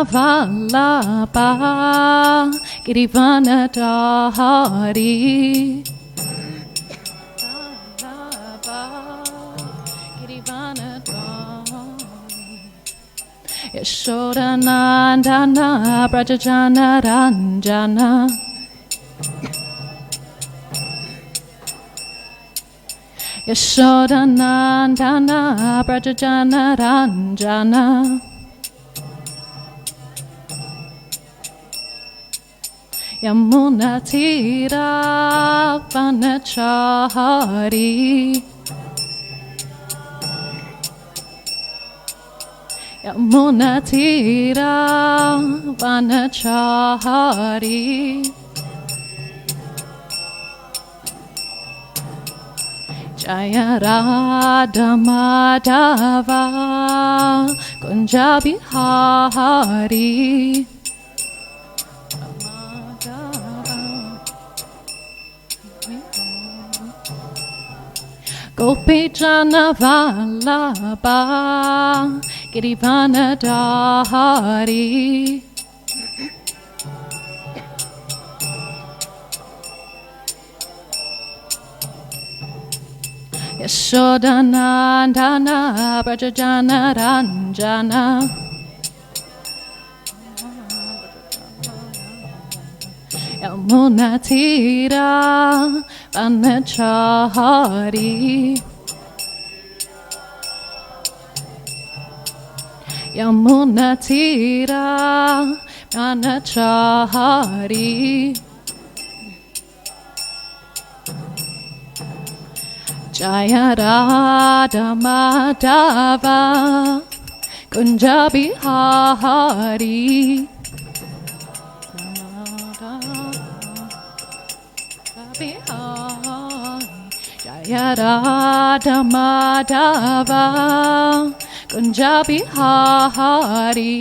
Vallabha Girivanadhari Yashodanandana Brajajana Ranjana Yashodanandana Brajajana Ranjana Yamunatira Vanachari Yamunatira Vanachari Jaya Radha Madhava Kunjabihari Gopijana Vallabha Girivanadhari Yashodanandana Brajajana Ranjana Yamunatira Vanachari Yamunatira Vanachari Jaya Radha Madhava Kunjabihari Jaya Radha Madhava Kunjabihari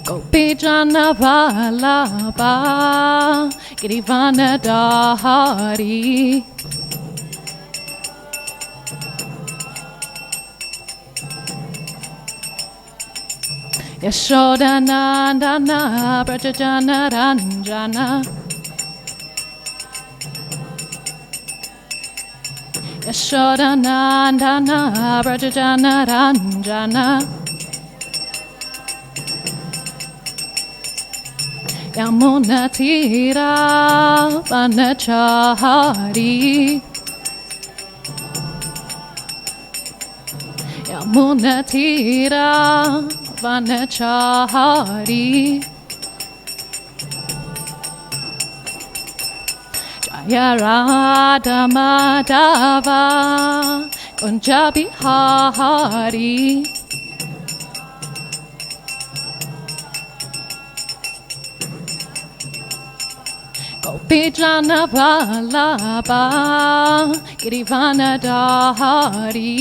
Gopijana Vallabha Girivanadhari Yashodanandana Brajajana Ranjana Yashodanandana Brajajana Ranjana Yamunatira Vanachari Yamunatira Vanachari Jaya Radha Madhava Kunjabihari Gopijana Vallabha Girivanadhari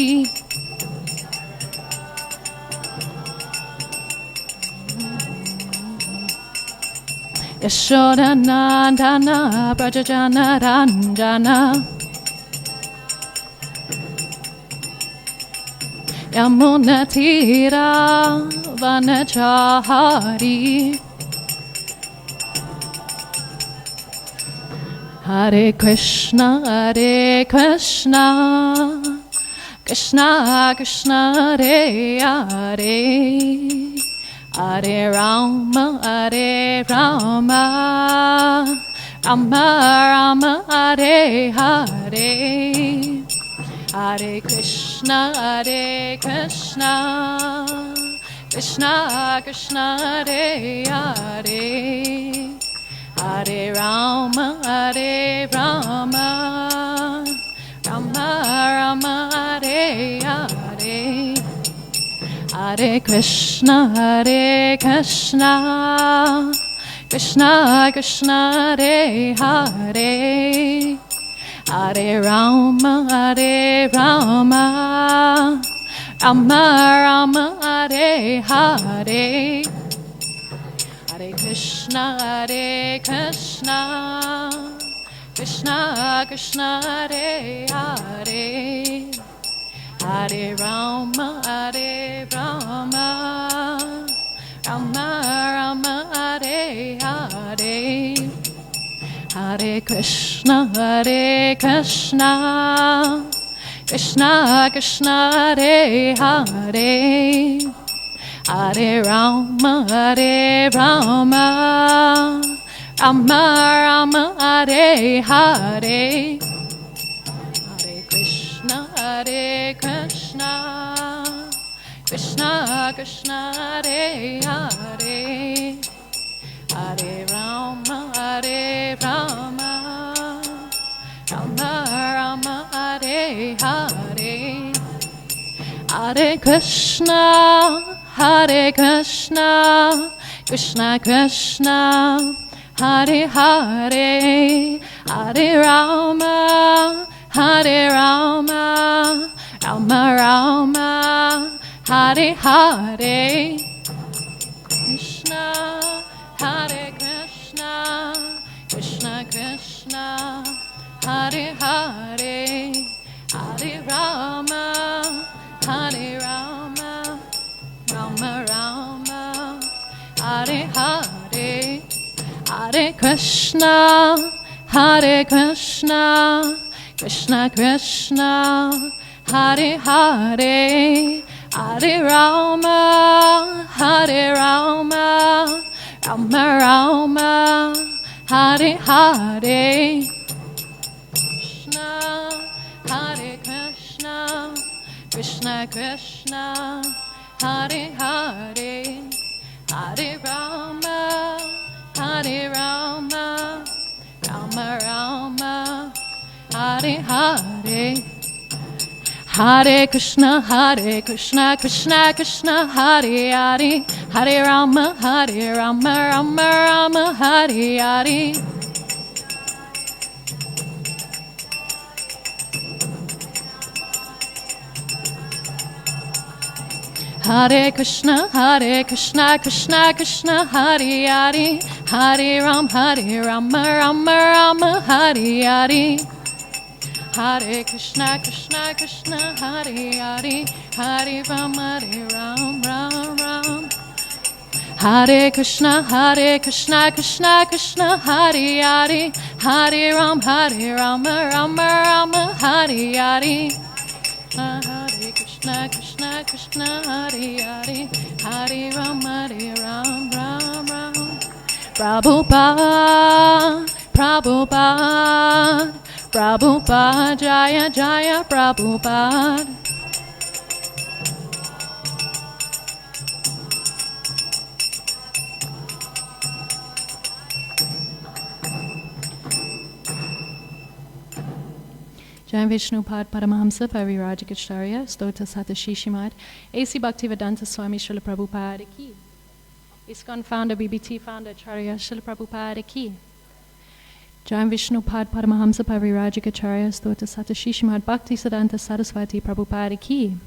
Yashodanandana Brajajana Ranjana Yamunatira Vanachari Hare Krishna Krishna Krishna Hare Hare Hare Rama Rama Rama Hare Hare Hare Krishna Krishna Krishna Hare Hare Hare Rama Rama Rama Hare Hare Hare Krishna Krishna Krishna Hare Hare Hare Rama Rama Rama Hare Hare Hare Krishna Krishna Krishna Hare Hare Hare Rama, Hare Rama, Rama Rama, Hare Hare, Hare Krishna, Krishna Krishna, Hare Hare, Hare Rama, Hare Rama, Rama Rama, Hare Hare, Hare Krishna, Krishna Krishna, Hare Hare, Hare Rama, Hare Rama, Rama Rama, Hare Hare, Hare Krishna, Krishna Krishna, Hare Hare, Hare Rama, Rama Rama, Hare Hare, Krishna, Hare Krishna, Krishna Krishna, Hare Hare, Hare Rama, Rama Rama, Hare Hare, Hare Krishna, Krishna Krishna, Hare Hare, Hare Rama, Rama Rama, Hare Hare, Krishna, Hare Krishna, Krishna Krishna, Hare Hare, Hare Rama, Rama Rama, Hare Hare, Hare Krishna, Krishna Krishna, Hare Hare, Hare Rama, Rama Rama, Hare Hare, Hare Krishna, Krishna Krishna, Hare Hare, Hare Rama, Rama, Hare Hare, Hare Krishna, Hare Hare, Hare Rama, Ram. Hare Krishna, Krishna, Hare Hare, Hare Rama, Hare Hare, Hare Krishna, Hare Hare, Hare Rama, Ram. Prabhupada, Jaya Prabhupada. Jai Vishnupad Paramahamsa Pavirajikacharya Stota Satashi Srimad A.C. Bhaktivedanta Swami Srila Prabhupada Ki. ISKCON founder, BBT founder, Acharya Srila Prabhupada Ki. Jai Vishnupad Paramahamsa Pavirajikacharya Stota Satashi Srimad Bhakti Siddhanta Saraswati Prabhupada Ki.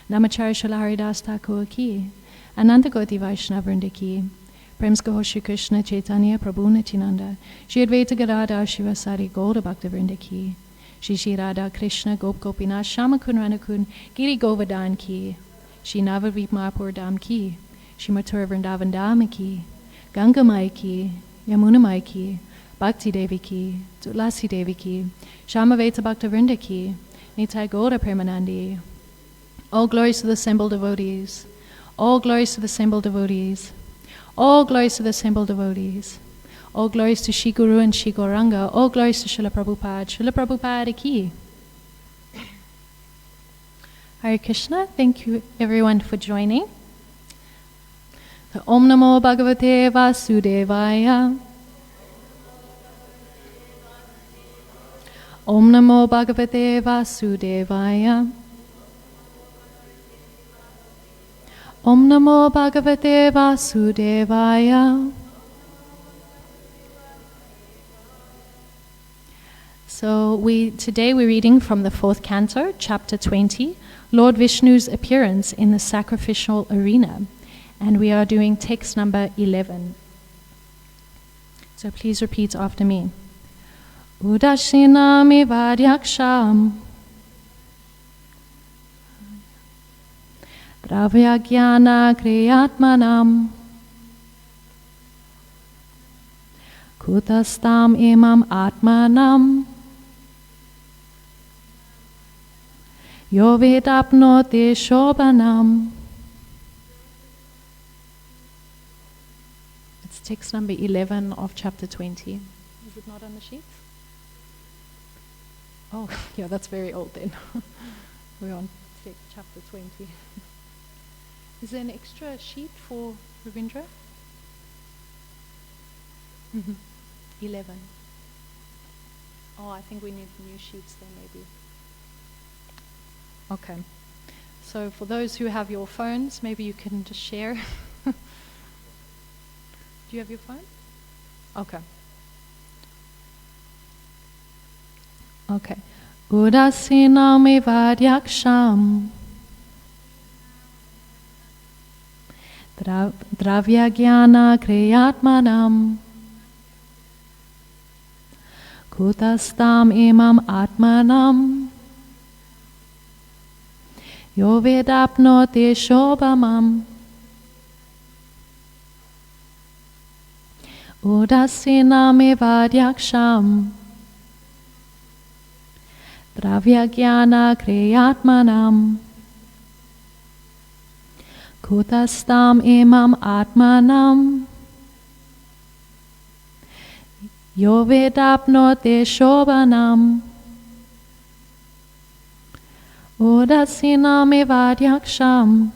Namacharya Srila Haridas Thakur Ki. Ananta Koti Vaishnavrinda Ki. Premsko Shri Krishna Chaitanya Prabhu Nityananda. Shri Advaita Gadadhar Shivasari Gauda Bhaktivinoda Ki. Shri Radha Krishna Gop Gopinath Shamakun Ranakun Giri Govardhan Ki, Shri Navadvip Marpur Dham Ki, Shri Mathura Vrindavan Dham Ki, Ganga Mai Ki, Yamuna Mai Ki, Bhakti Devi Ki, Tulasi Devi Ki, Shamaveta Bhaktivinoda Ki, Nitai Gauda Premanandi. All glories to the assembled devotees. All glories to the assembled devotees. All glories to the assembled devotees. All glories to Shri Guru and Shri Gauranga. All glories to Srila Prabhupada Ki. Hare Krishna. Thank you everyone for joining. Om Namo Bhagavate Vasudevaya. Om Namo Bhagavate Vasudevaya. Om Namo Bhagavate Vasudevaya. So today we're reading from the 4th canto, chapter 20, Lord Vishnu's appearance in the sacrificial arena. And we are doing text number 11. So please repeat after me. Udashinami Vadyaksham Dravya Jnana Kriyatmanam Kutastam Imam Atmanam Yovedapnoti Shobanam. It's text number 11 of chapter 20. Is it not on the sheets? Oh, yeah, that's very old then. We're on chapter 20. Is there an extra sheet for Ravindra? 11. Oh, I think we need new sheets then maybe. Okay. So for those who have your phones, maybe you can just share. Do you have your phone? Okay. Okay. Udasinam Vadyaksham Dravya Jnana Kriyatmanam Kutastam Imam Atmanam Yovedapnoti Shobamam. Udasinam Vadyaksham Dravya Jnana Kriyatmanam Kutastam Imam Atmanam Yovedapnoti Shobanam. Udasinam Vadyaksham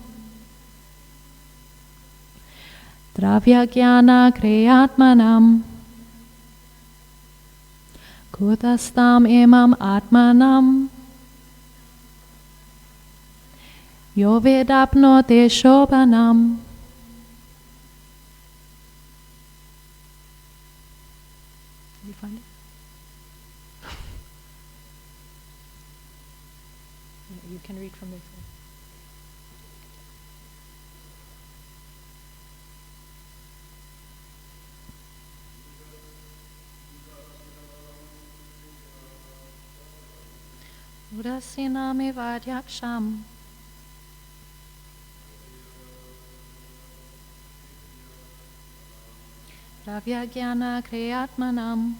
Dravya Jnana Kriyatmanam Kutastam Imam Atmanam Yovedapnoti Shobanam. Did you find it? Yeah, you can read from this one. Udasinam Vadyaksham Dravya Jnana Kriyatmanam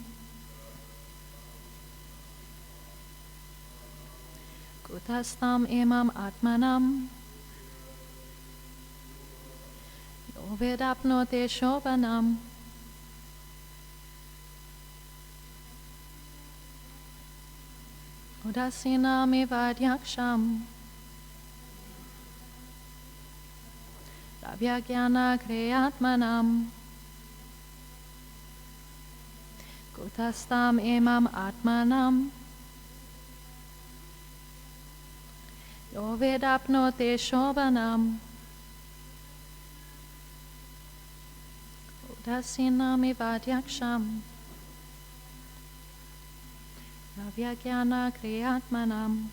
Kutastam Imam Atmanam Yovedapnoti Shobanam. Udasinam Vadyaksham Dravya Jnana Kriyatmanam Kutastam Imam Atmanam Yovedapnoti Shobanam. Udasinam Vadyaksham Dravya Jnana Kriyatmanam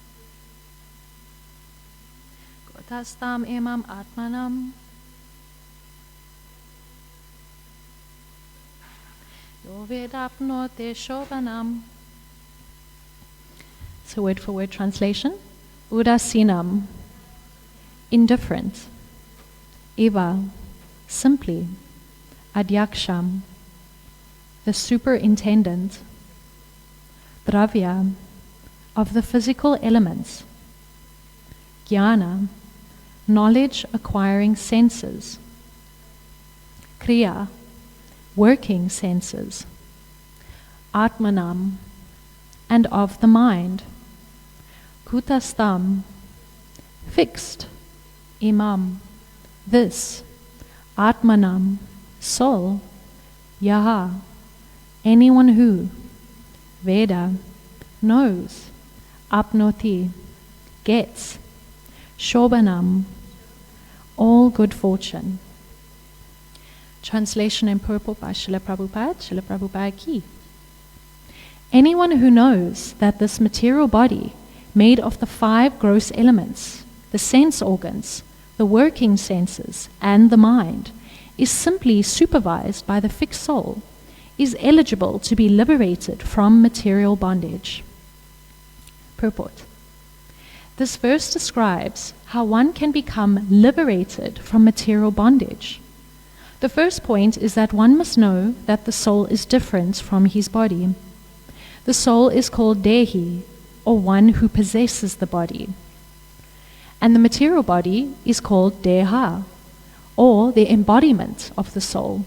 Kutastam Imam Atmanam Yovedapnoti Shobanam. So word for word translation. Udasinam, indifferent. Eva, simply. Adyaksham, the superintendent. Dravya, of the physical elements. Jnana, knowledge acquiring senses. Kriya, working senses. Atmanam, and of the mind. Kutastam, fixed. Imam, this. Atmanam, soul. Yaha, anyone who. Veda, knows. Apnoti, gets. Shobanam, all good fortune. Translation in purport by Srila Prabhupada ki. Anyone who knows that this material body, made of the 5 gross elements, the sense organs, the working senses, and the mind, is simply supervised by the fixed soul, is eligible to be liberated from material bondage. Purport. This verse describes how one can become liberated from material bondage. The first point is that one must know that the soul is different from his body. The soul is called Dehi, or one who possesses the body. And the material body is called Deha, or the embodiment of the soul.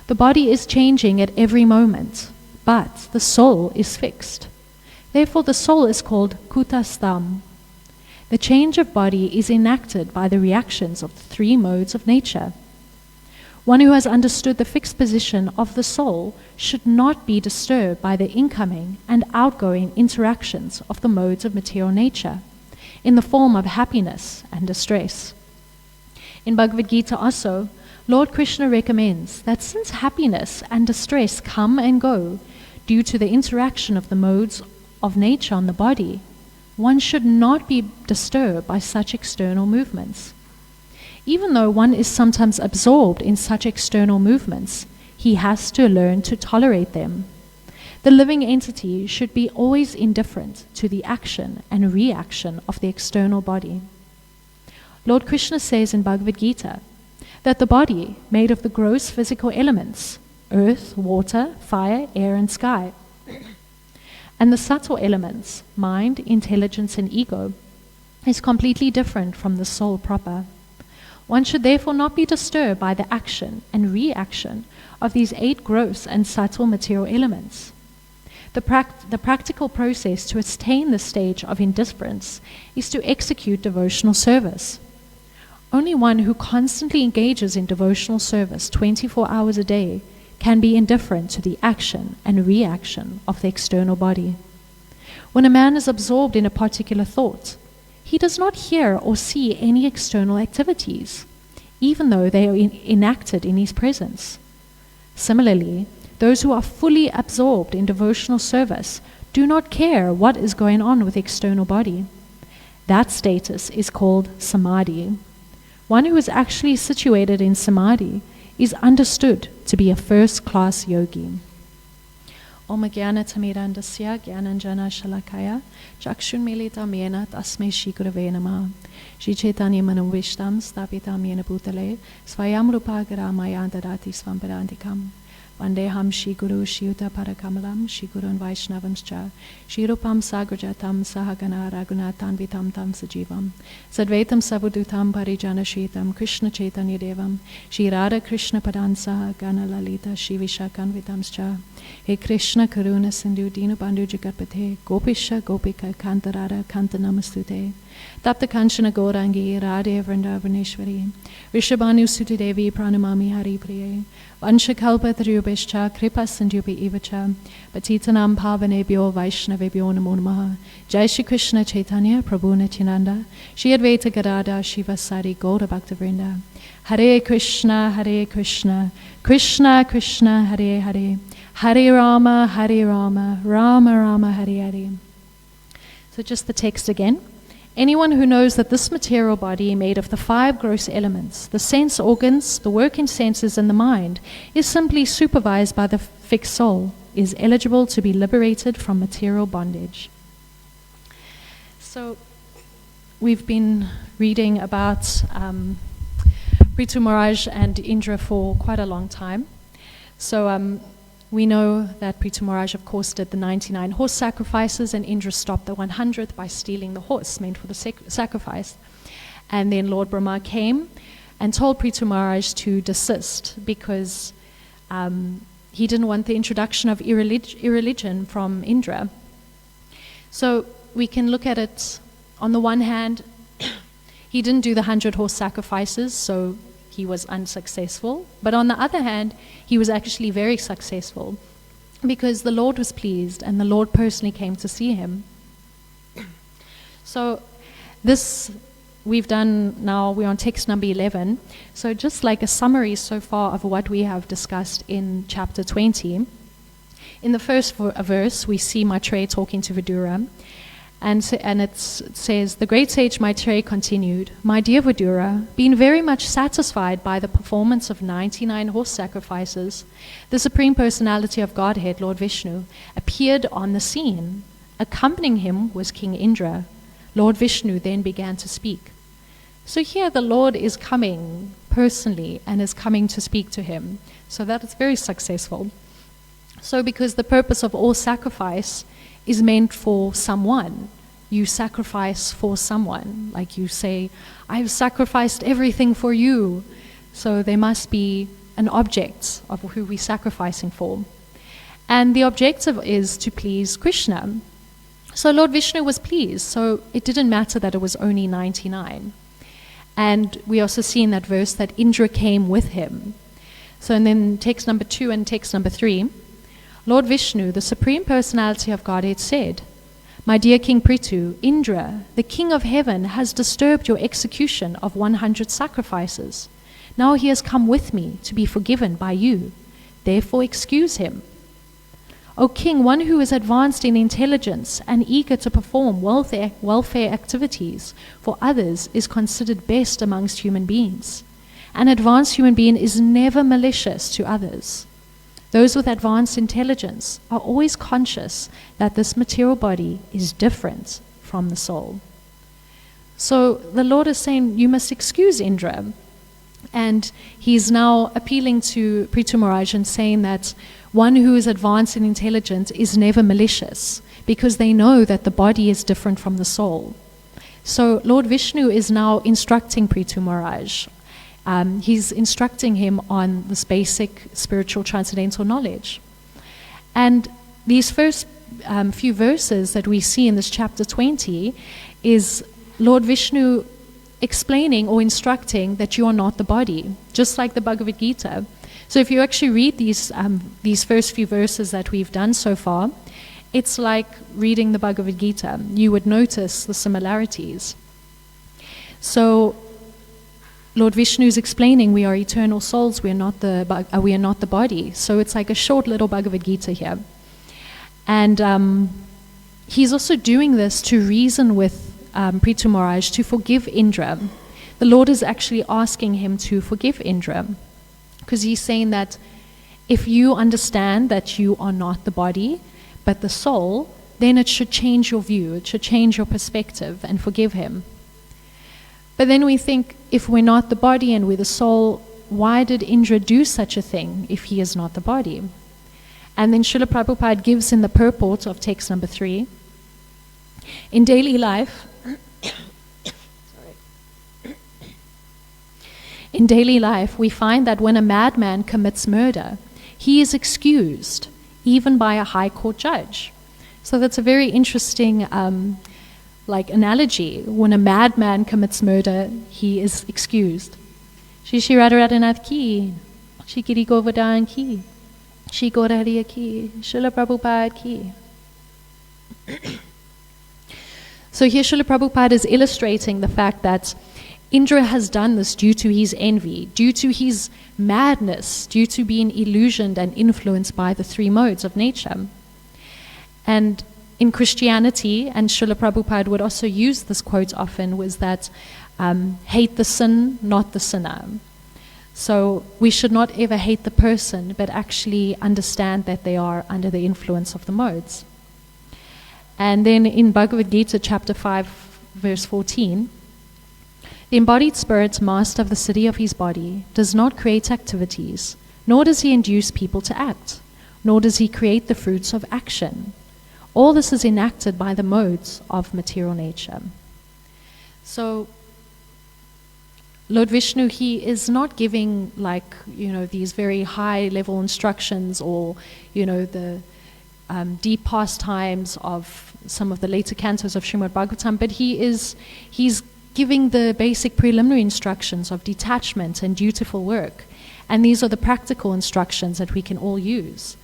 The body is changing at every moment, but the soul is fixed. Therefore, the soul is called Kutastam. The change of body is enacted by the reactions of the three modes of nature. One who has understood the fixed position of the soul should not be disturbed by the incoming and outgoing interactions of the modes of material nature, in the form of happiness and distress. In Bhagavad Gita also, Lord Krishna recommends that since happiness and distress come and go due to the interaction of the modes of nature on the body, one should not be disturbed by such external movements. Even though one is sometimes absorbed in such external movements, he has to learn to tolerate them. The living entity should be always indifferent to the action and reaction of the external body. Lord Krishna says in Bhagavad Gita that the body, made of the gross physical elements, earth, water, fire, air, and sky, and the subtle elements, mind, intelligence, and ego, is completely different from the soul proper. One should therefore not be disturbed by the action and reaction of these 8 gross and subtle material elements. The practical process to attain this stage of indifference is to execute devotional service. Only one who constantly engages in devotional service 24 hours a day can be indifferent to the action and reaction of the external body. When a man is absorbed in a particular thought, he does not hear or see any external activities, even though they are enacted in his presence. Similarly, those who are fully absorbed in devotional service do not care what is going on with the external body. That status is called samadhi. One who is actually situated in samadhi is understood to be a first-class yogi. Om Jnana Timirandasya Jnananjana Shalakaya Chakshun Milita Mena Tasmai Shri Gurave Namah Shri Chaitanya Manavishtam Stapitam Yena Bhutale Svayam Rupa Garamaya Dadati Svambarantikam Vandeham Shri Guru Shri Yuta Parakamalam Shri Gurun Vaishnavamscha Shri Rupam Sagrajatam Sahagana Raghunathan Vitam Tam Sajivam Sadvaitam Savudutam Parijana Shritam Krishna Chaitanya Devam Shri Radha Krishna Padansa Gana Lalita Shri Vishakan Vitamscha He Krishna Karuna Sindhu Dinu Bandhu Jagatpate Gopisha Gopika Kantarada Kanta Namastute Tapta Kanchana Gaurangi Radhe Vrindavaneshwari Rishabhanu Suti Devi Pranamami Hari Priye Vanshakalpa Thriyubhishcha Kripa Sindhupi Ivacha Patitanam Pavanebhyo Vaishnavebhyo Namo Namaha Jai Shri Krishna Chaitanya Prabhu Nityananda Shri Advaita Gadada Shivasari Gaura Bhaktavrinda Hare Krishna Krishna Krishna Hare Hare Hare Rama, Rama Rama, Hare Hare. So just the text again. Anyone who knows that this material body, made of the 5 gross elements, the sense organs, the working senses, and the mind, is simply supervised by the fixed soul, is eligible to be liberated from material bondage. So we've been reading about Prithu Maharaj and Indra for quite a long time. So we know that Prithu Maharaj, of course, did the 99 horse sacrifices, and Indra stopped the 100th by stealing the horse meant for the sacrifice. And then Lord Brahma came and told Prithu Maharaj to desist because he didn't want the introduction of irreligion from Indra. So we can look at it, on the one hand, he didn't do the 100 horse sacrifices, so he was unsuccessful. But on the other hand, he was actually very successful because the Lord was pleased and the Lord personally came to see him. So this we've done now, we're on text number 11. So just like a summary so far of what we have discussed in chapter 20. In the first verse, we see Maitreya talking to Vidura. And it says, the great sage Maitreya continued, "My dear Vidura, being very much satisfied by the performance of 99 horse sacrifices, the Supreme Personality of Godhead, Lord Vishnu, appeared on the scene. Accompanying him was King Indra. Lord Vishnu then began to speak. So here the Lord is coming personally and is coming to speak to him. So that is very successful. So because the purpose of all sacrifice is meant for someone. You sacrifice for someone. Like you say, I've sacrificed everything for you. So there must be an object of who we're sacrificing for. And the objective is to please Krishna. So Lord Vishnu was pleased. So it didn't matter that it was only 99. And we also see in that verse that Indra came with him. So and then text number 2 and text number 3, Lord Vishnu, the Supreme Personality of Godhead, said, My dear King Prithu, Indra, the King of Heaven, has disturbed your execution of 100 sacrifices. Now he has come with me to be forgiven by you. Therefore excuse him. O King, one who is advanced in intelligence and eager to perform welfare activities for others is considered best amongst human beings. An advanced human being is never malicious to others. Those with advanced intelligence are always conscious that this material body is different from the soul. So the Lord is saying, you must excuse Indra. And he's now appealing to Prithu Maharaj and saying that one who is advanced and intelligent is never malicious because they know that the body is different from the soul. So Lord Vishnu is now instructing Prithu Maharaj. He's instructing him on this basic spiritual transcendental knowledge. And these first few verses that we see in this chapter 20 is Lord Vishnu explaining or instructing that you are not the body, just like the Bhagavad Gita. So if you actually read these first few verses that we've done so far, it's like reading the Bhagavad Gita. You would notice the similarities. So Lord Vishnu is explaining we are eternal souls, we are not the body. So it's like a short little Bhagavad Gita here. And he's also doing this to reason with Prithu Maharaj to forgive Indra. The Lord is actually asking him to forgive Indra because he's saying that if you understand that you are not the body but the soul, then it should change your view, it should change your perspective and forgive him. But then we think, if we're not the body and we're the soul, why did Indra do such a thing if he is not the body? And then Srila Prabhupada gives in the purport of text number 3, in daily life, in daily life, we find that when a madman commits murder, he is excused, even by a high court judge. So that's a very interesting analogy. When a madman commits murder, he is excused. Shri Shri Radharanath ki, Shri Giri Govardhan ki, Shri Gaurariya ki, Srila Prabhupada ki. So here Srila Prabhupada is illustrating the fact that Indra has done this due to his envy, due to his madness, due to being illusioned and influenced by the 3 modes of nature. And in Christianity, and Srila Prabhupada would also use this quote often, was that hate the sin, not the sinner. So we should not ever hate the person, but actually understand that they are under the influence of the modes. And then in Bhagavad Gita, chapter 5, verse 14, the embodied spirit, master of the city of his body, does not create activities, nor does he induce people to act, nor does he create the fruits of action. All this is enacted by the modes of material nature. So Lord Vishnu, he is not giving these very high level instructions or, the deep pastimes of some of the later cantos of Srimad Bhagavatam, but he's giving the basic preliminary instructions of detachment and dutiful work. And these are the practical instructions that we can all use.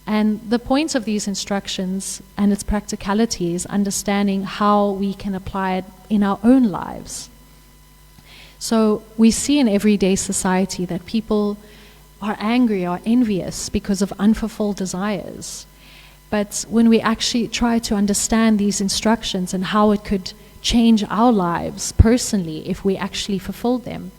And the point of these instructions and its practicality is understanding how we can apply it in our own lives. So we see in everyday society that people are angry or envious because of unfulfilled desires. But when we actually try to understand these instructions and how it could change our lives personally if we actually fulfilled them.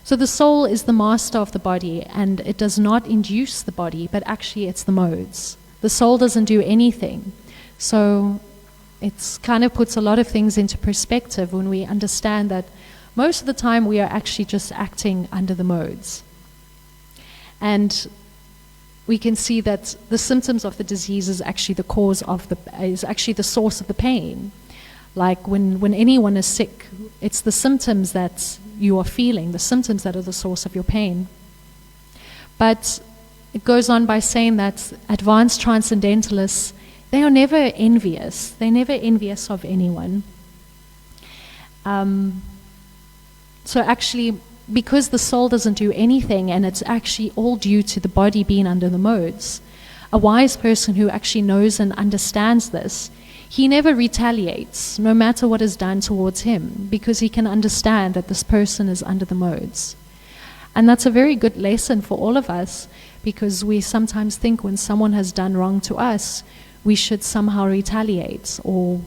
So the soul is the master of the body, and it does not induce the body, but actually it's the modes. The soul doesn't do anything. So it kind of puts a lot of things into perspective when we understand that most of the time we are actually just acting under the modes. And we can see that the symptoms of the disease is actually the cause of is actually the source of the pain. Like when anyone is sick, it's the symptoms that you are feeling, the symptoms that are the source of your pain. But it goes on by saying that advanced transcendentalists, they are never envious. They're never envious of anyone. So actually, because the soul doesn't do anything, and it's actually all due to the body being under the modes, a wise person who actually knows and understands this, he never retaliates, no matter what is done towards him, because he can understand that this person is under the modes. And that's a very good lesson for all of us, because we sometimes think when someone has done wrong to us, we should somehow retaliate or,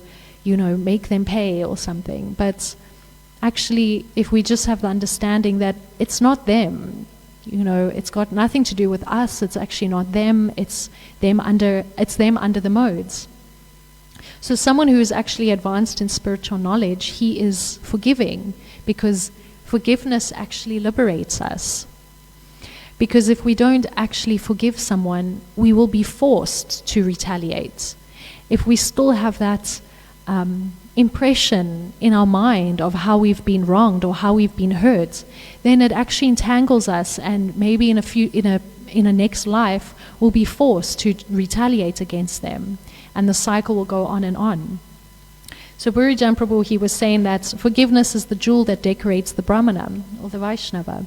make them pay or something. But actually, if we just have the understanding that it's not them, it's got nothing to do with us, it's actually not them, it's them under the modes. So someone who is actually advanced in spiritual knowledge, he is forgiving, because forgiveness actually liberates us. Because if we don't actually forgive someone, we will be forced to retaliate. If we still have that impression in our mind of how we've been wronged or how we've been hurt, then it actually entangles us, and maybe in a next life we'll be forced to retaliate against them, and the cycle will go on and on. So Burijan Prabhu, he was saying that forgiveness is the jewel that decorates the Brahmana or the Vaishnava.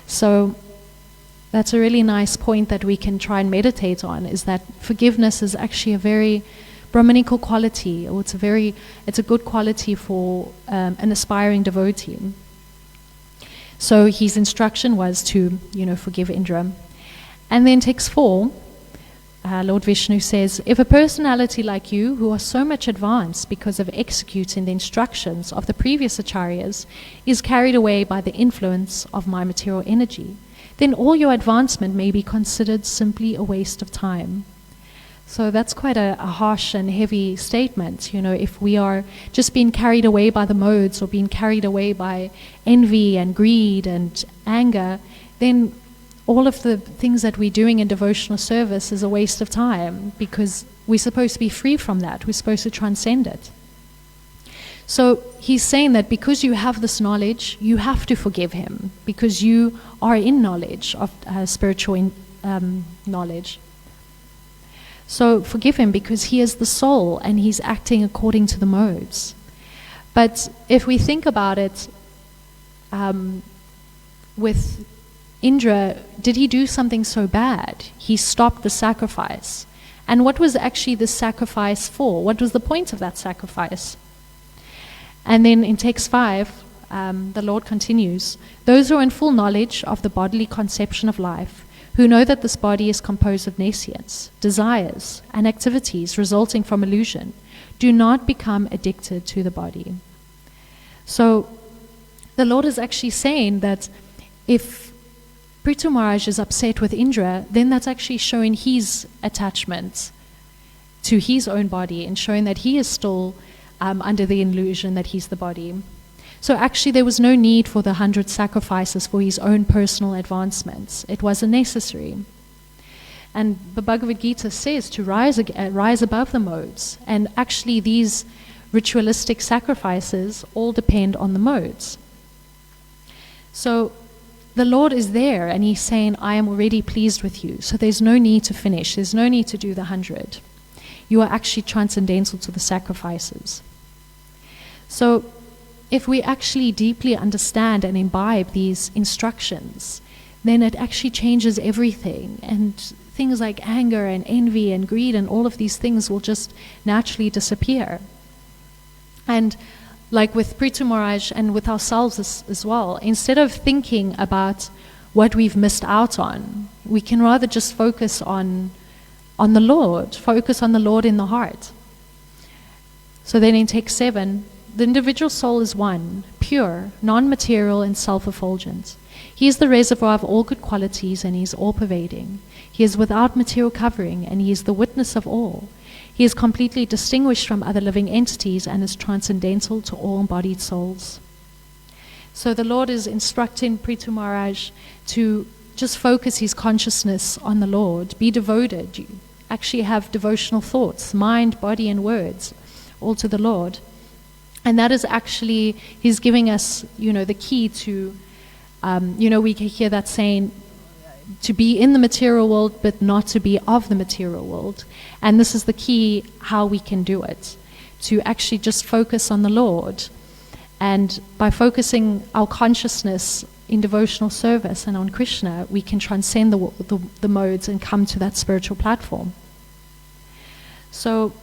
So that's a really nice point that we can try and meditate on, is that forgiveness is actually a very Brahmanical quality, or it's a good quality for an aspiring devotee. So his instruction was to, forgive Indra. And then text 4, Lord Vishnu says, if a personality like you, who are so much advanced because of executing the instructions of the previous acharyas, is carried away by the influence of my material energy, then all your advancement may be considered simply a waste of time. So that's quite a harsh and heavy statement. If we are just being carried away by the modes, or being carried away by envy and greed and anger, then all of the things that we're doing in devotional service is a waste of time, because we're supposed to be free from that. We're supposed to transcend it. So he's saying that because you have this knowledge, you have to forgive him, because you are in knowledge of spiritual knowledge. So forgive him, because he is the soul and he's acting according to the modes. But if we think about it, with Indra, did he do something so bad? He stopped the sacrifice. And what was actually the sacrifice for? What was the point of that sacrifice? And then in text 5, the Lord continues, those who are in full knowledge of the bodily conception of life, who know that this body is composed of nescience, desires, and activities resulting from illusion, do not become addicted to the body. So the Lord is actually saying that if Prithu Maharaj is upset with Indra, then that's actually showing his attachment to his own body, and showing that he is still under the illusion that he's the body. So actually there was no need for the 100 sacrifices for his own personal advancements. It wasn't necessary. And the Bhagavad Gita says to rise above the modes. And actually these ritualistic sacrifices all depend on the modes. So the Lord is there, and he's saying, I am already pleased with you. So there's no need to finish. There's no need to do the 100. You are actually transcendental to the sacrifices. So if we actually deeply understand and imbibe these instructions, then it actually changes everything. And things like anger and envy and greed and all of these things will just naturally disappear. And like with Prithu Maharaj and with ourselves as well, instead of thinking about what we've missed out on, we can rather just focus on the Lord, focus on the Lord in the heart. So then in text 7, the individual soul is one, pure, non-material and self-effulgent. He is the reservoir of all good qualities, and he is all-pervading. He is without material covering, and he is the witness of all. He is completely distinguished from other living entities and is transcendental to all embodied souls. So the Lord is instructing Prithu Maharaj to just focus his consciousness on the Lord, be devoted, actually have devotional thoughts, mind, body, and words, all to the Lord. And that is actually, he's giving us, the key to, we can hear that saying, to be in the material world, but not to be of the material world. And this is the key how we can do it, to actually just focus on the Lord. And by focusing our consciousness in devotional service and on Krishna, we can transcend the modes and come to that spiritual platform. So,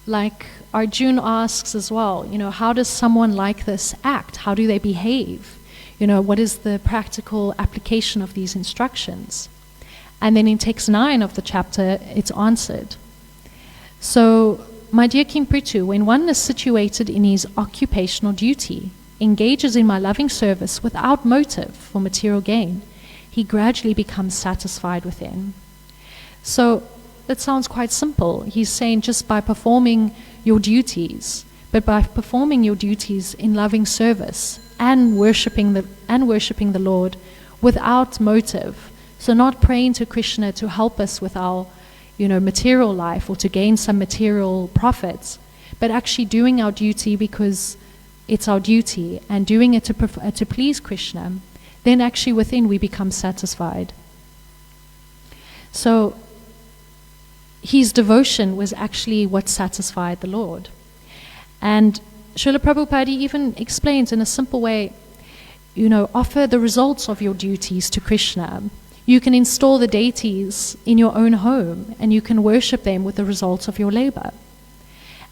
like Arjun asks as well, how does someone like this act? How do they behave? What is the practical application of these instructions? And then in text 9 of the chapter, it's answered. So, my dear King Prithu, when one is situated in his occupational duty, engages in my loving service without motive for material gain, he gradually becomes satisfied within. So, that sounds quite simple. He's saying just by performing your duties, but by performing your duties in loving service and worshipping the Lord without motive. So not praying to Krishna to help us with our, material life or to gain some material profits, but actually doing our duty because it's our duty and doing it to please Krishna. Then actually within we become satisfied. So his devotion was actually what satisfied the Lord. And Srila Prabhupada even explains in a simple way, offer the results of your duties to Krishna. You can install the deities in your own home and you can worship them with the results of your labor.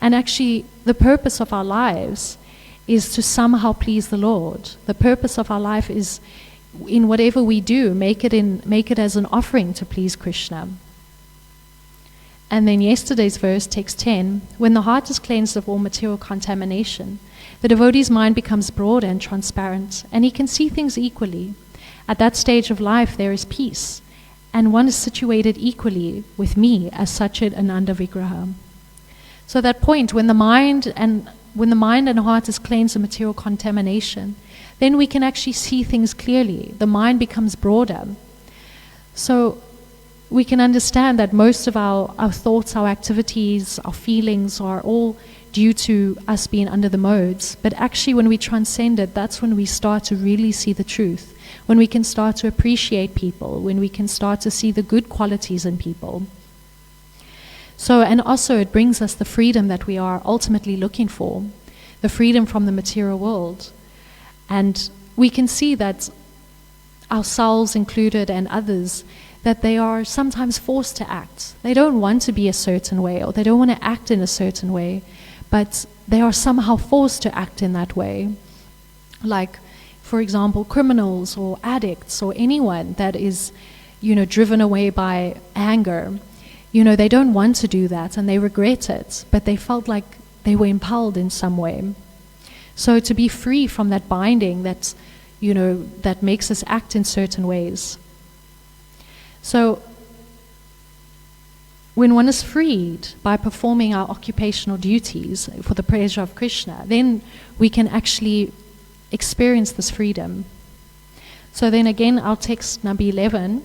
And actually, the purpose of our lives is to somehow please the Lord. The purpose of our life is, in whatever we do, make it as an offering to please Krishna. And then yesterday's verse, text 10, when the heart is cleansed of all material contamination, the devotee's mind becomes broad and transparent, and he can see things equally. At that stage of life, there is peace, and one is situated equally with me as Satchid Ananda Vigraha. So that point, when the mind and heart is cleansed of material contamination, then we can actually see things clearly. The mind becomes broader. So we can understand that most of our thoughts, our activities, our feelings are all due to us being under the modes. But actually when we transcend it, that's when we start to really see the truth, when we can start to appreciate people, when we can start to see the good qualities in people. So, and also it brings us the freedom that we are ultimately looking for, the freedom from the material world. And we can see that ourselves included and others, that they are sometimes forced to act. They don't want to be a certain way, or they don't want to act in a certain way, but they are somehow forced to act in that way. Like, for example, criminals or addicts or anyone that is, driven away by anger. They don't want to do that and they regret it, but they felt like they were impelled in some way. So to be free from that binding that makes us act in certain ways. So, when one is freed by performing our occupational duties for the pleasure of Krishna, then we can actually experience this freedom. So then again, our text number 11,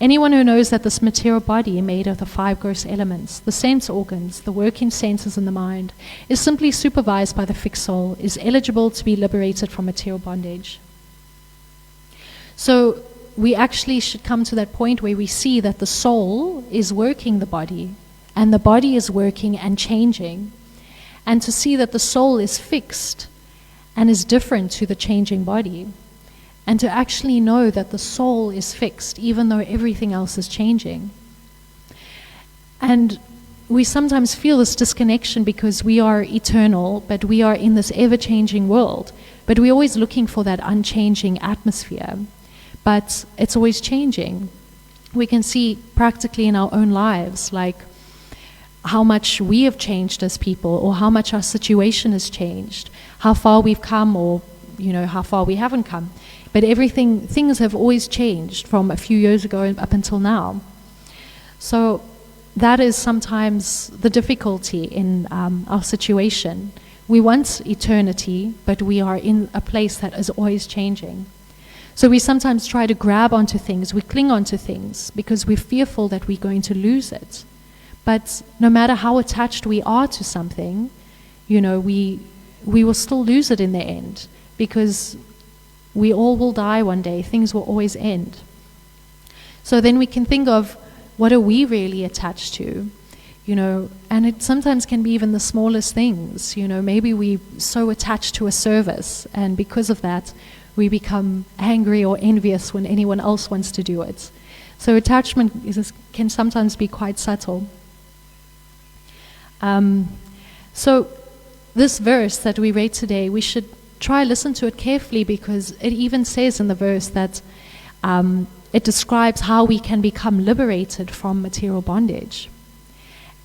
anyone who knows that this material body made of the 5 gross elements, the sense organs, the working senses in the mind, is simply supervised by the fixed soul, is eligible to be liberated from material bondage. So, we actually should come to that point where we see that the soul is working the body, and the body is working and changing, and to see that the soul is fixed and is different to the changing body, and to actually know that the soul is fixed even though everything else is changing. And we sometimes feel this disconnection because we are eternal, but we are in this ever-changing world, but we're always looking for that unchanging atmosphere. But it's always changing. We can see practically in our own lives, like how much we have changed as people, or how much our situation has changed, how far we've come, or how far we haven't come. But things have always changed from a few years ago up until now. So that is sometimes the difficulty in our situation. We want eternity, but we are in a place that is always changing. So we sometimes try to grab onto things, we cling onto things, because we're fearful that we're going to lose it. But no matter how attached we are to something, we will still lose it in the end, because we all will die one day. Things will always end. So then we can think of, what are we really attached to? And it sometimes can be even the smallest things. Maybe we're so attached to a service, and because of that, we become angry or envious when anyone else wants to do it. So attachment can sometimes be quite subtle. So this verse that we read today, we should try listen to it carefully, because it even says in the verse that it describes how we can become liberated from material bondage.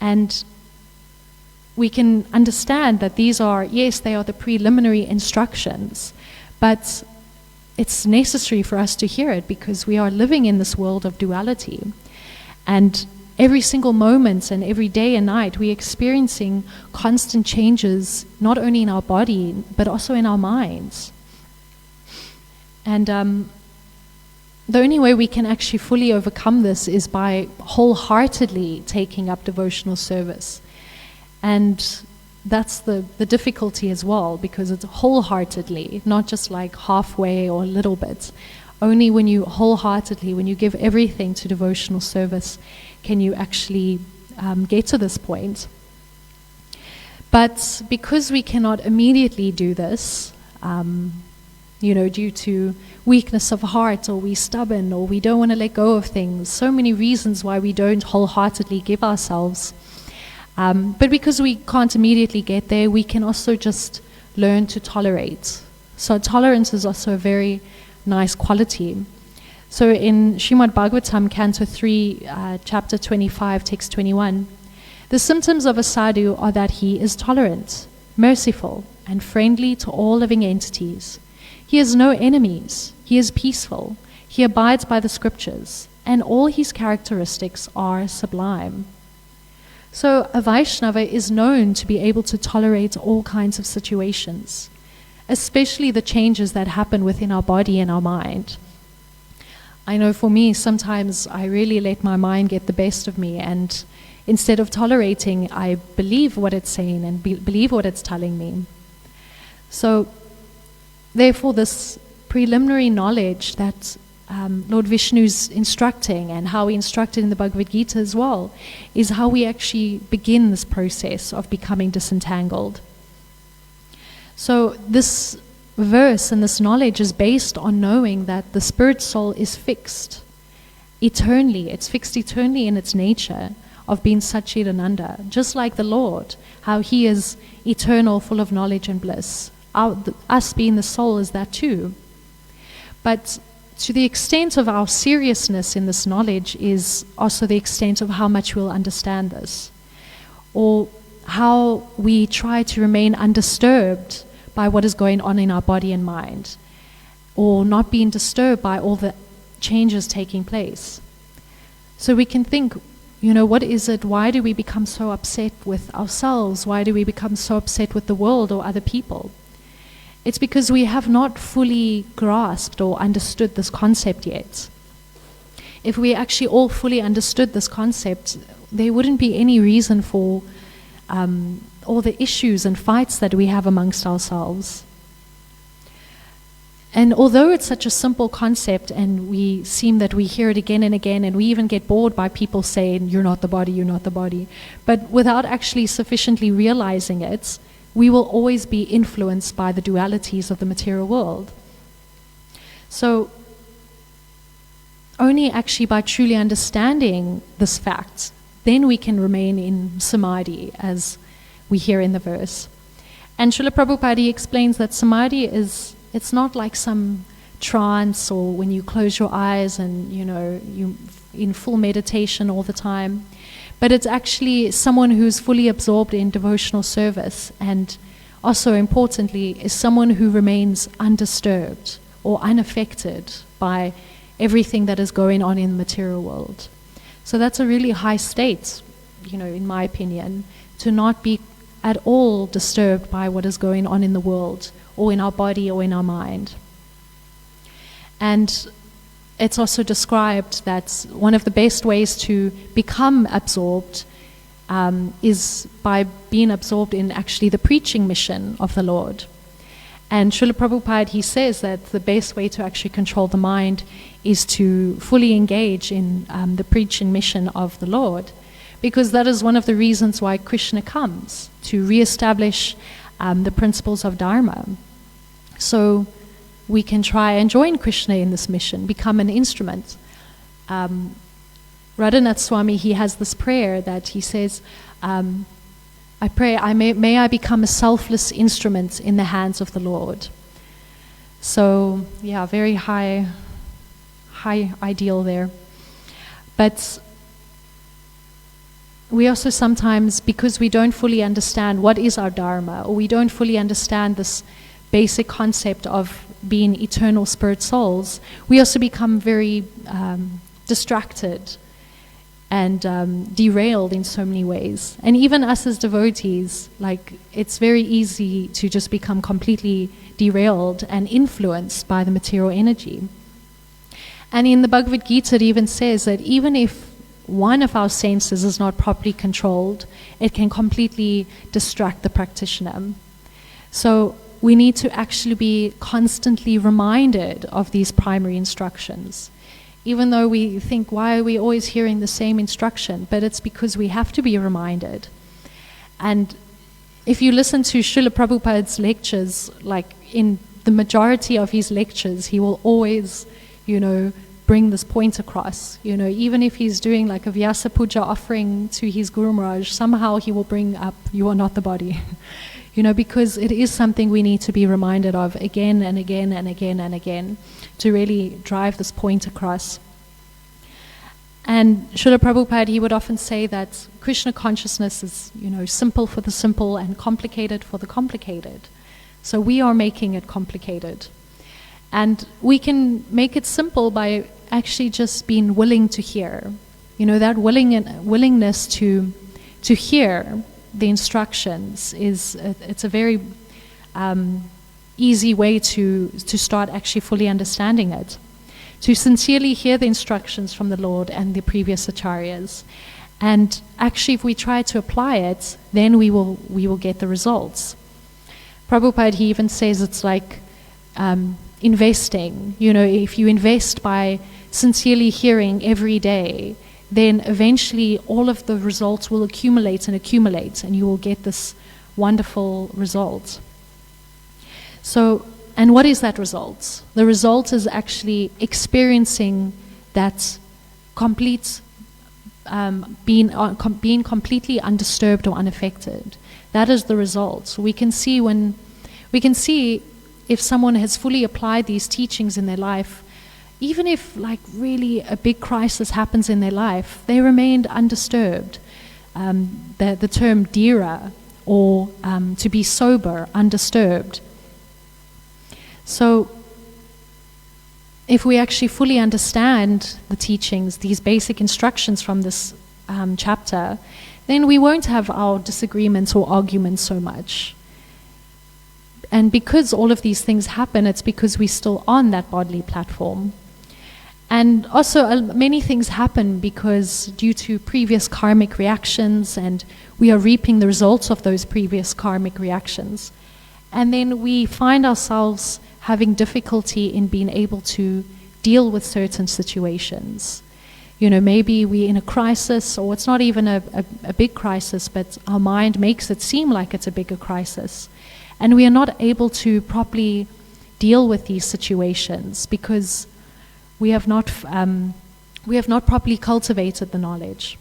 And we can understand that these are, yes, they are the preliminary instructions, but it's necessary for us to hear it, because we are living in this world of duality. And every single moment and every day and night, we're experiencing constant changes, not only in our body, but also in our minds. And the only way we can actually fully overcome this is by wholeheartedly taking up devotional service. And that's the difficulty as well, because it's wholeheartedly, not just like halfway or a little bit. Only when you wholeheartedly, when you give everything to devotional service, can you actually get to this point. But because we cannot immediately do this, due to weakness of heart, or we're stubborn, or we don't want to let go of things, so many reasons why we don't wholeheartedly give ourselves. But because we can't immediately get there, we can also just learn to tolerate. So tolerance is also a very nice quality. So in Srimad Bhagavatam, Canto 3, Chapter 25, Text 21, the symptoms of a sadhu are that he is tolerant, merciful, and friendly to all living entities. He has no enemies, he is peaceful, he abides by the scriptures, and all his characteristics are sublime. So a Vaishnava is known to be able to tolerate all kinds of situations, especially the changes that happen within our body and our mind. I know for me, sometimes I really let my mind get the best of me, and instead of tolerating, I believe what it's saying and believe what it's telling me. So therefore, this preliminary knowledge that Lord Vishnu's instructing, and how he instructed in the Bhagavad Gita as well, is how we actually begin this process of becoming disentangled. So this verse and this knowledge is based on knowing that the spirit soul is fixed eternally. It's fixed eternally in its nature of being Satchidananda, just like the Lord, how he is eternal, full of knowledge and bliss. Us being the soul is that too. But to the extent of our seriousness in this knowledge is also the extent of how much we'll understand this, or how we try to remain undisturbed by what is going on in our body and mind, or not being disturbed by all the changes taking place. So we can think, what is it? Why do we become so upset with ourselves? Why do we become so upset with the world or other people? It's because we have not fully grasped or understood this concept yet. If we actually all fully understood this concept, there wouldn't be any reason for all the issues and fights that we have amongst ourselves. And although it's such a simple concept, and we seem that we hear it again and again, and we even get bored by people saying, you're not the body, you're not the body, but without actually sufficiently realizing it, we will always be influenced by the dualities of the material world. So only actually by truly understanding this fact, then we can remain in samadhi, as we hear in the verse. And Srila Prabhupada explains that samadhi it's not like some trance, or when you close your eyes and you in full meditation all the time. But it's actually someone who's fully absorbed in devotional service, and also importantly, is someone who remains undisturbed or unaffected by everything that is going on in the material world. So that's a really high state, in my opinion, to not be at all disturbed by what is going on in the world or in our body or in our mind. And it's also described that one of the best ways to become absorbed is by being absorbed in actually the preaching mission of the Lord. And Srila Prabhupada, he says that the best way to actually control the mind is to fully engage in the preaching mission of the Lord, because that is one of the reasons why Krishna comes, to reestablish the principles of Dharma. So we can try and join Krishna in this mission, become an instrument. Radhanath Swami, he has this prayer that he says, I pray, may I become a selfless instrument in the hands of the Lord. So, yeah, very high ideal there. But we also sometimes, because we don't fully understand what is our Dharma, or we don't fully understand this basic concept of being eternal spirit souls, we also become very distracted and derailed in so many ways. And even us as devotees, it's very easy to just become completely derailed and influenced by the material energy. And in the Bhagavad Gita, it even says that even if one of our senses is not properly controlled, it can completely distract the practitioner. So we need to actually be constantly reminded of these primary instructions. Even though we think, why are we always hearing the same instruction? But it's because we have to be reminded. And if you listen to Srila Prabhupada's lectures, in the majority of his lectures, he will always, bring this point across. Even if he's doing a Vyasa Puja offering to his Guru Maharaj, somehow he will bring up, you are not the body. Because it is something we need to be reminded of again and again and again and again to really drive this point across. And Srila Prabhupada, he would often say that Krishna consciousness is, simple for the simple and complicated for the complicated. So we are making it complicated. And we can make it simple by actually just being willing to hear. That willingness to hear the instructions it's a very easy way to start actually fully understanding it. To sincerely hear the instructions from the Lord and the previous acharyas. And actually, if we try to apply it, then we will get the results. Prabhupada, he even says it's like investing. If you invest by sincerely hearing every day, then eventually all of the results will accumulate, and you will get this wonderful result. So, and what is that result? The result is actually experiencing that complete, being completely undisturbed or unaffected. That is the result. We can see if someone has fully applied these teachings in their life, even if really a big crisis happens in their life, they remained undisturbed. The term dhira, or to be sober, undisturbed. So if we actually fully understand the teachings, these basic instructions from this chapter, then we won't have our disagreements or arguments so much. And because all of these things happen, it's because we're still on that bodily platform. And also many things happen because due to previous karmic reactions, and we are reaping the results of those previous karmic reactions. And then we find ourselves having difficulty in being able to deal with certain situations. Maybe we're in a crisis, or it's not even a big crisis, but our mind makes it seem like it's a bigger crisis. And we are not able to properly deal with these situations because we have not properly cultivated the knowledge.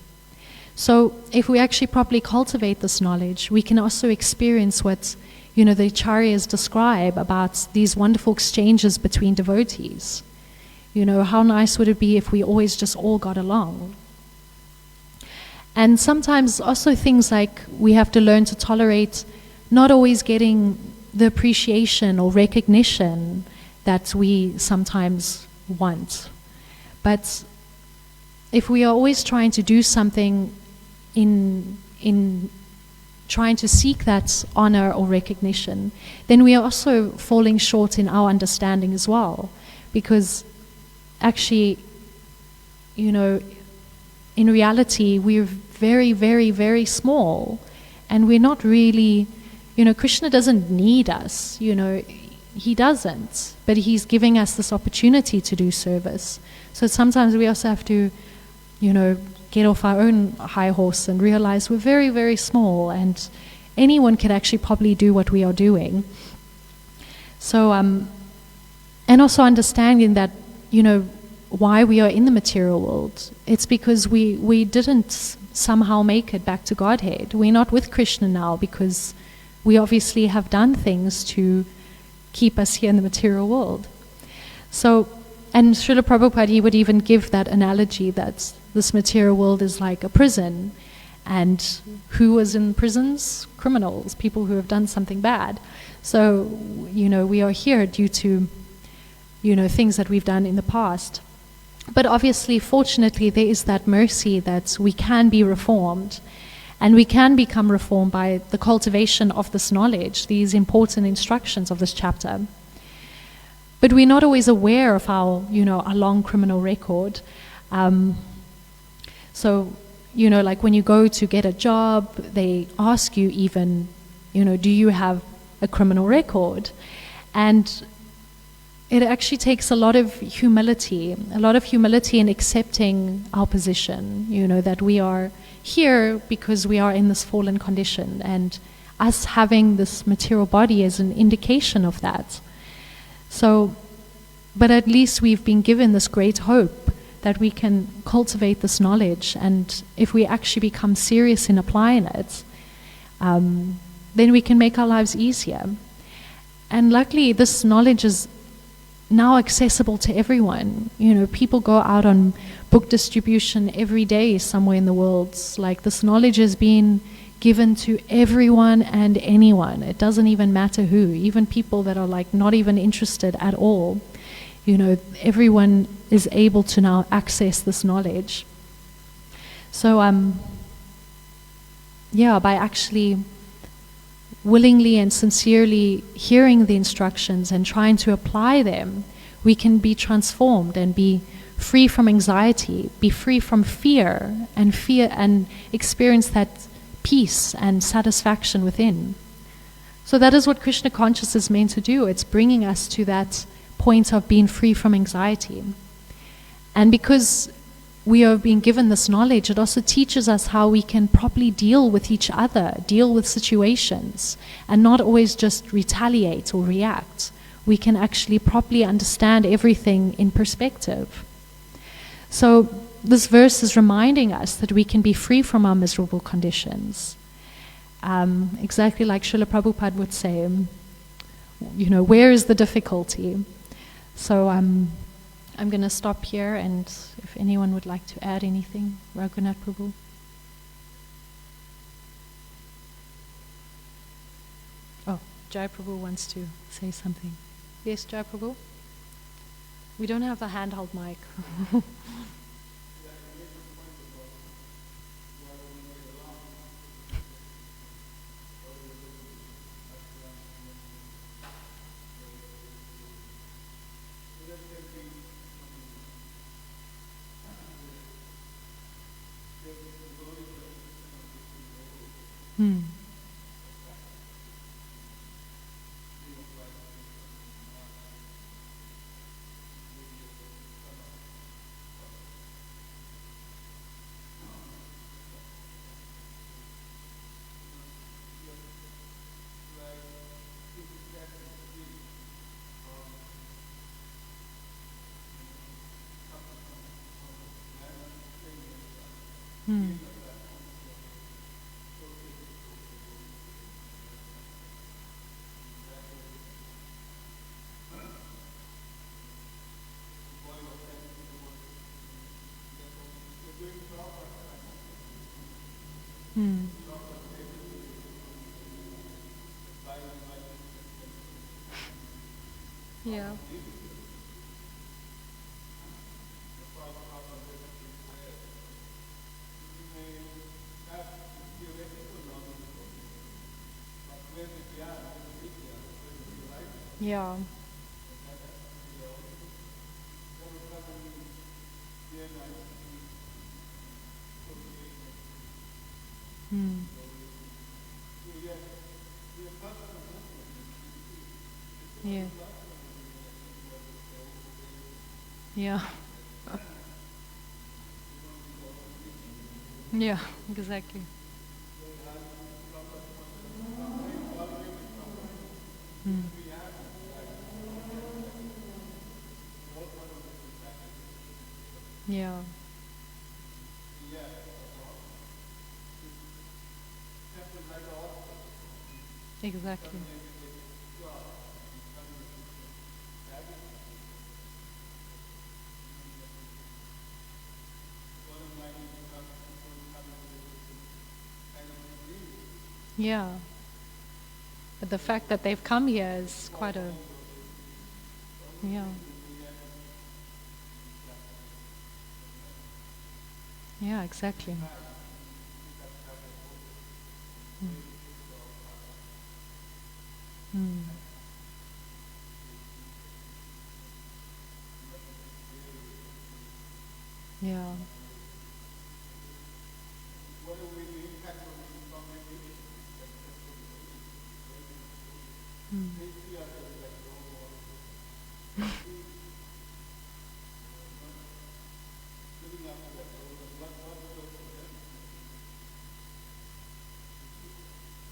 So if we actually properly cultivate this knowledge, we can also experience what the acharyas describe about these wonderful exchanges between devotees. How nice would it be if we always just all got along? And sometimes also things like we have to learn to tolerate not always getting the appreciation or recognition that we sometimes want. But if we are always trying to do something in trying to seek that honor or recognition, then we are also falling short in our understanding as well. Because actually, in reality, we're very, very, very small, and we're not really, Krishna doesn't need us, he doesn't, but he's giving us this opportunity to do service. So sometimes we also have to, get off our own high horse and realize we're very, very small, and anyone can actually probably do what we are doing. So, and also understanding that, why we are in the material world. It's because we didn't somehow make it back to Godhead. We're not with Krishna now because we obviously have done things to keep us here in the material world. So, and Srila Prabhupada, he would even give that analogy that this material world is like a prison, and who was in prisons? Criminals, people who have done something bad. So, we are here due to, things that we've done in the past. But obviously, fortunately, there is that mercy that we can be reformed, and we can become reformed by the cultivation of this knowledge, these important instructions of this chapter. But we're not always aware of our long criminal record. So, like when you go to get a job, they ask you even, do you have a criminal record? And it actually takes a lot of humility in accepting our position, that we are here because we are in this fallen condition, and us having this material body is an indication of that. So, but at least we've been given this great hope that we can cultivate this knowledge, and if we actually become serious in applying it, then we can make our lives easier. And luckily, this knowledge is now accessible to everyone. People go out on book distribution every day somewhere in the world. Like, this knowledge is being given to everyone and anyone. It doesn't even matter who, even people that are like not even interested at all. Everyone is able to now access this knowledge. So, by actually willingly and sincerely hearing the instructions and trying to apply them, we can be transformed and be free from anxiety, be free from fear, and experience that peace and satisfaction within. So that is what Krishna consciousness is meant to do. It's bringing us to that point of being free from anxiety. And because we are being given this knowledge, it also teaches us how we can properly deal with each other, deal with situations, and not always just retaliate or react. We can actually properly understand everything in perspective. So this verse is reminding us that we can be free from our miserable conditions. Exactly like Srila Prabhupada would say, where is the difficulty? So I'm going to stop here, and if anyone would like to add anything, Raghunath Prabhu. Oh, Jai Prabhu wants to say something. Yes, Jai Prabhu? We don't have a handheld mic. Yeah. Yeah. Mm. Yeah. Yeah. Yeah, exactly. Mm. Yeah. Exactly. Yeah. But the fact that they've come here is quite a, yeah. Yeah, exactly. Mm. Yeah. Mm.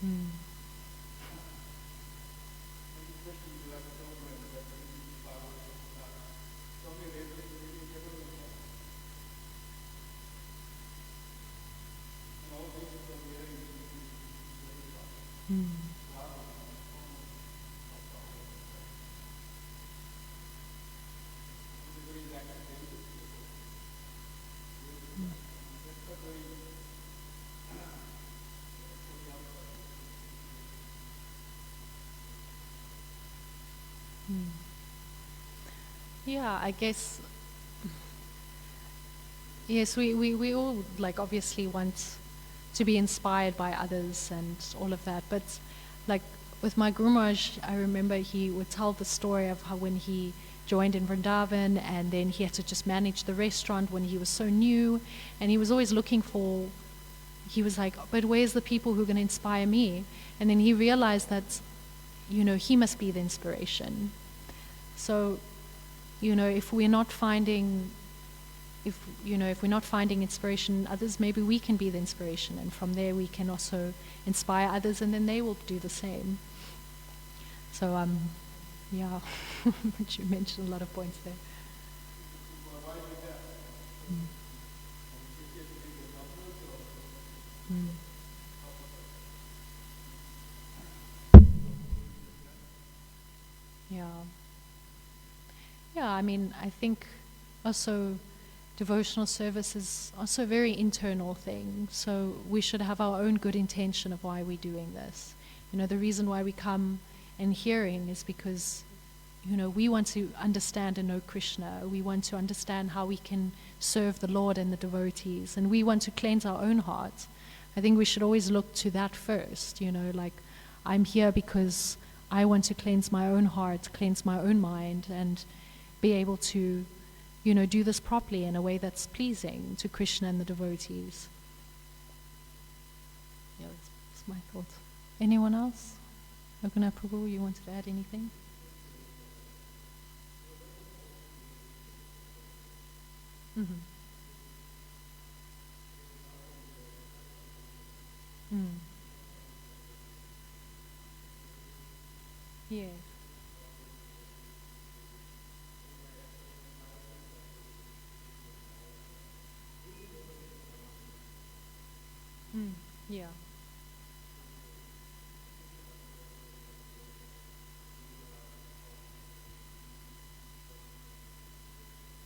Mm. Mm. Mm. Yeah, I guess, yes, we all, like, obviously want to be inspired by others and all of that. But, like, with my Guru Maharaj, I remember he would tell the story of how when he joined in Vrindavan and then he had to just manage the restaurant when he was so new, and he was always looking for, he was like, but where's the people who are going to inspire me? And then he realized that, he must be the inspiration. So, if we're not finding, if we're not finding inspiration in others, maybe we can be the inspiration, and from there we can also inspire others, and then they will do the same. So, yeah, but you mentioned a lot of points there. Mm. Mm. Yeah. Yeah, I mean, I think also devotional service is also a very internal thing. So we should have our own good intention of why we're doing this. The reason why we come and hearing is because, we want to understand and know Krishna. We want to understand how we can serve the Lord and the devotees. And we want to cleanse our own hearts. I think we should always look to that first, like, I'm here because I want to cleanse my own heart, cleanse my own mind, and be able to, do this properly in a way that's pleasing to Krishna and the devotees. Yeah, that's my thoughts. Anyone else? Raghunath Prabhu, you wanted to add anything? Mm-hmm. Mm. Yeah. Mm. Yeah.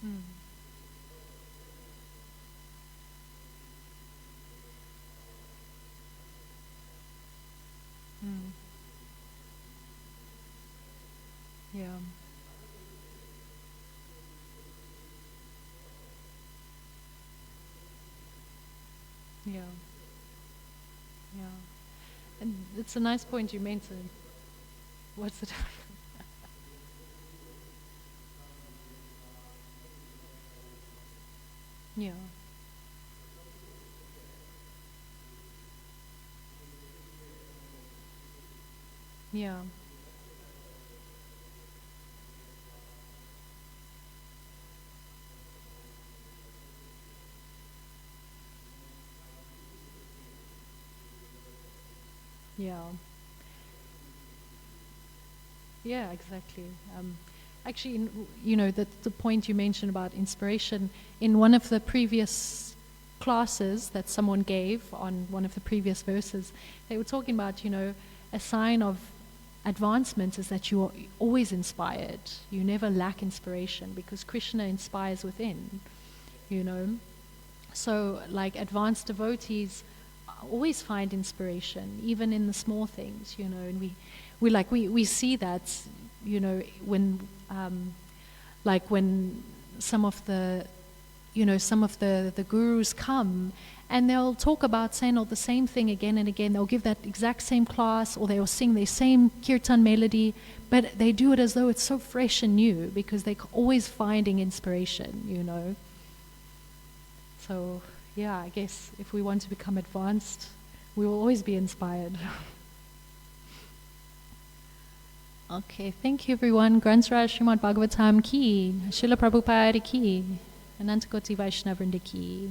Mm. Mm. Yeah. Yeah. Yeah. And it's a nice point you mentioned. What's it? Yeah. Yeah. Yeah. Yeah, exactly. Actually, the point you mentioned about inspiration, in one of the previous classes that someone gave on one of the previous verses, they were talking about, a sign of advancement is that you are always inspired. You never lack inspiration because Krishna inspires within, you know. So, like advanced devotees always find inspiration, even in the small things, and we see that, when when some of the gurus come and they'll talk about saying all the same thing again and again. They'll give that exact same class or they'll sing the same kirtan melody, but they do it as though it's so fresh and new because they're always finding inspiration. So, yeah, I guess if we want to become advanced, we will always be inspired. Okay, thank you everyone. Granth Raj Srimad Bhagavatam ki, Srila Prabhupada ki, Anantakoti Vaishnavrinda ki.